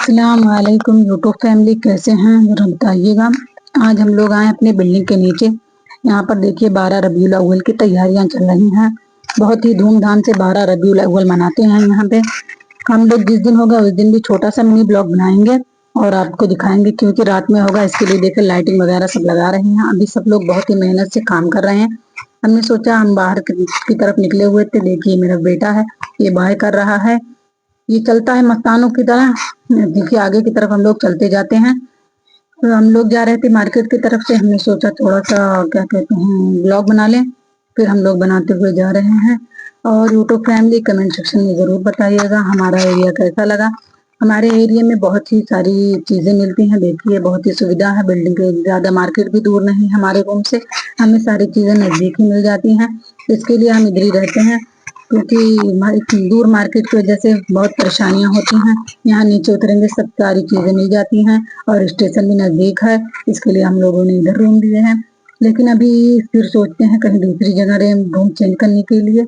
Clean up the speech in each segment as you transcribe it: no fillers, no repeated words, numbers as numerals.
अस्सलाम वालेकुम YouTube family, कैसे हैं जरा बताइएगा। आज हम लोग आए अपने बिल्डिंग के नीचे। यहाँ पर देखिए 12 रबीउल अव्वल की तैयारियां चल रही हैं। बहुत ही धूमधाम से 12 रबीउल अव्वल मनाते हैं यहाँ पे। हम लोग जिस दिन होगा उस दिन भी छोटा सा मिनी ब्लॉग बनाएंगे और आपको दिखाएंगे, क्योंकि रात में होगा इसके लिए देखिए लाइटिंग वगैरह सब लगा रहे हैं। अभी सब लोग बहुत ही मेहनत से काम कर रहे हैं। हमने सोचा हम बाहर की तरफ निकले हुए थे। देखिए मेरा बेटा है, ये बाय कर रहा है, ये चलता है मस्तानों की तरह। देखिए आगे की तरफ हम लोग चलते जाते हैं। तो हम लोग जा रहे थे मार्केट की तरफ से। हमने सोचा थोड़ा सा क्या कहते हैं ब्लॉग बना लें, फिर हम लोग बनाते हुए जा रहे हैं। और यूट्यूब फैमिली कमेंट सेक्शन में ज़रूर बताइएगा हमारा एरिया कैसा लगा। हमारे एरिया में बहुत ही सारी चीज़ें मिलती हैं। देखिए बहुत ही सुविधा है, बिल्डिंग के ज़्यादा मार्केट भी दूर नहीं हमारे रूम से, हमें सारी चीज़ें नज़दीक ही मिल जाती हैं। इसके लिए हम इधर ही रहते हैं, क्योंकि दूर मार्केट की वजह से बहुत परेशानियां होती हैं। यहाँ नीचे उतरेंगे सब सारी चीजें मिल जाती हैं और स्टेशन भी नजदीक है, इसके लिए हम लोगों ने इधर रूम लिए हैं। लेकिन अभी फिर सोचते हैं कहीं दूसरी जगह रूम चेंज करने के लिए।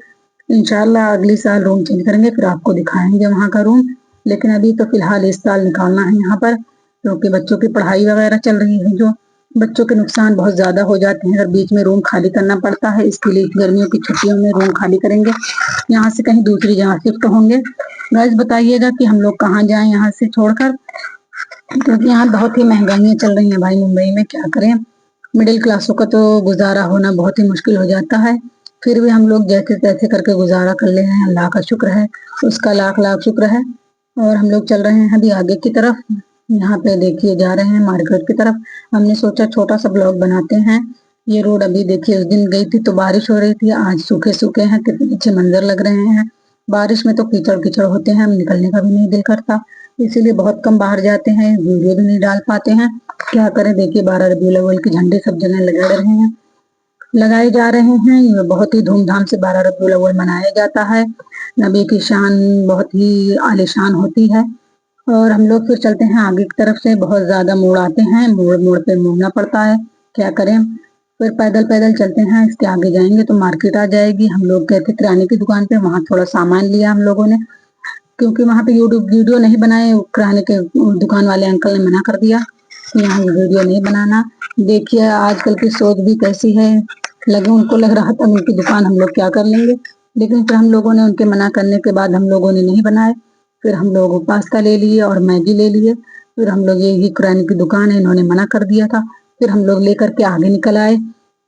इंशाल्लाह अगले साल रूम चेंज करेंगे, फिर आपको दिखाएंगे वहाँ का रूम। लेकिन अभी तो फिलहाल इस साल निकालना है यहाँ पर, क्योंकि बच्चों की पढ़ाई वगैरह चल रही है। जो बच्चों के नुकसान बहुत ज्यादा हो जाते हैं अगर बीच में रूम खाली करना पड़ता है। इसके लिए गर्मियों की छुट्टियों में रूम खाली करेंगे, यहाँ से कहीं दूसरी जगह शिफ्ट होंगे। गाइस बताइएगा कि हम लोग कहाँ जाएं यहाँ से छोड़कर, क्योंकि यहाँ बहुत ही महंगाइयाँ चल रही हैं भाई। मुंबई में क्या करें, मिडिल क्लासों का तो गुजारा होना बहुत ही मुश्किल हो जाता है। फिर भी हम लोग जैसे तैसे करके गुजारा कर ले रहे हैं, अल्लाह का शुक्र है, उसका लाख लाख शुक्र है। और हम लोग चल रहे हैं अभी आगे की तरफ। यहाँ पे देखिए जा रहे हैं मार्केट की तरफ। हमने सोचा छोटा सा ब्लॉग बनाते हैं। ये रोड अभी देखिए उस दिन गई थी तो बारिश हो रही थी, आज सूखे सूखे हैं, कितने अच्छे मंजर लग रहे हैं। बारिश में तो कीचड़ कीचड़ होते हैं, हम निकलने का भी नहीं दिल करता, इसीलिए बहुत कम बाहर जाते हैं, वीडियो भी नहीं डाल पाते हैं। क्या करें, देखिए 12 रबीउल अव्वल के झंडे सब जगह लगाए जा रहे हैं। ये बहुत ही धूमधाम से 12 रबीउल अव्वल मनाया जाता है। नबी की शान बहुत ही आलीशान होती है। और हम लोग फिर चलते हैं आगे की तरफ से। बहुत ज्यादा मोड़ आते हैं, मोड़ मोड़ पे मुड़ना पड़ता है, क्या करें। फिर पैदल पैदल चलते हैं, इसके आगे जाएंगे तो मार्केट आ जाएगी। हम लोग गए थे किराने की दुकान पे, वहाँ थोड़ा सामान लिया हम लोगों ने, क्योंकि वहाँ पे यूट्यूब वीडियो नहीं बनाए। किराने के दुकान वाले अंकल ने मना कर दिया कि यहाँ वीडियो नहीं बनाना। देखिए आजकल की सोच भी कैसी है, उनको लग रहा था उनकी दुकान हम लोग क्या कर लेंगे, लेकिन फिर हम लोगों ने उनके मना करने के बाद हम लोगों ने नहीं बनाए। फिर हम लोग पास्ता ले लिए और मैगी ले लिए। फिर हम लोग यही किराने की दुकान है, इन्होंने मना कर दिया था, फिर हम लोग लेकर के आगे निकल आए।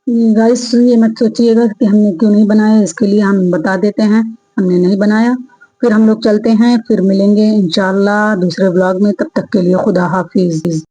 गाइस ये मत सोचिएगा कि हमने क्यों नहीं बनाया, इसके लिए हम बता देते हैं हमने नहीं बनाया। फिर हम लोग चलते हैं, फिर मिलेंगे इंशाल्लाह दूसरे ब्लॉग में। तब तक के लिए खुदा हाफिज।